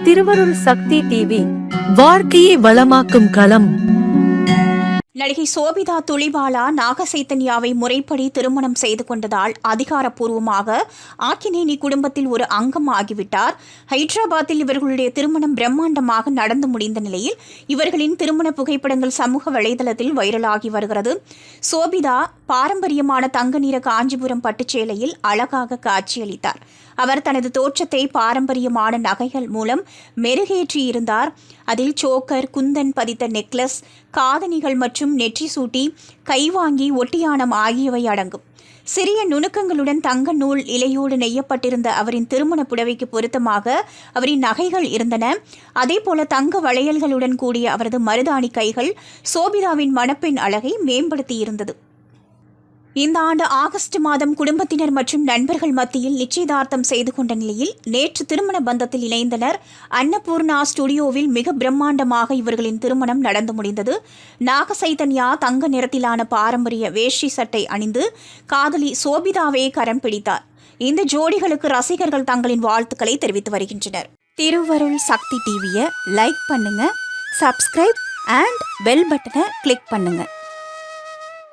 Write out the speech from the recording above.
திருவருள் சக்தி டிவி வாழ்க்கையை வளமாக்கும் களம். நடிகை சோபிதா துளிபாலா நாகசைத்தன்யாவை முறைப்படி திருமணம் செய்து கொண்டதால் அதிகாரப்பூர்வமாக ஆக்கினேனி குடும்பத்தில் ஒரு அங்கம் ஆகிவிட்டார். ஹைதராபாத்தில் இவர்களுடைய திருமணம் பிரம்மாண்டமாக நடந்து முடிந்த நிலையில் இவர்களின் திருமண புகைப்படங்கள் சமூக வலைதளத்தில் வைரலாகி வருகிறது. சோபிதா பாரம்பரியமான தங்க நிற காஞ்சிபுரம் பட்டுச்சேலையில் அழகாக காட்சியளித்தார். அவர் தனது தோற்றத்தை பாரம்பரியமான நகைகள் மூலம் மெருகேற்றியிருந்தார். அதில் சோக்கர், குந்தன் பதித்த நெக்லஸ், காதணிகள் மற்றும் நெற்றி சூட்டி, கைவாங்கி, ஒட்டியானம் ஆகியவை அடங்கும். சிறிய நுணுக்கங்களுடன் தங்க நூல் இலையோடு நெய்யப்பட்டிருந்த அவரின் திருமண புடவைக்கு பொருத்தமாக அவரின் நகைகள் இருந்தன. அதேபோல தங்க வளையல்களுடன் கூடிய அவரது மருதாணி கைகள் சோபிதாவின் மணப்பெண் அழகை மேம்படுத்தியிருந்தது. இந்த ஆண்டு ஆகஸ்ட் மாதம் குடும்பத்தினர் மற்றும் நண்பர்கள் மத்தியில் நிச்சயதார்த்தம் செய்து கொண்ட நிலையில் நேற்று திருமண பந்தத்தில் இணைந்தனர். அன்னபூர்ணா ஸ்டுடியோவில் மிக பிரம்மாண்டமாக இவர்களின் திருமணம் நடந்து முடிந்தது. நாகசைதன்யா தங்க நிறத்திலான பாரம்பரிய வேஷ்டி சட்டை அணிந்து காதலி சோபிதாவை கரம் பிடித்தார். இந்த ஜோடிகளுக்கு ரசிகர்கள் தங்களின் வாழ்த்துக்களை தெரிவித்து வருகின்றனர். திருவருள் சக்தி டிவியை லைக் பண்ணுங்க, சப்ஸ்கிரைப் அண்ட் பெல் பட்டனை கிளிக் பண்ணுங்க.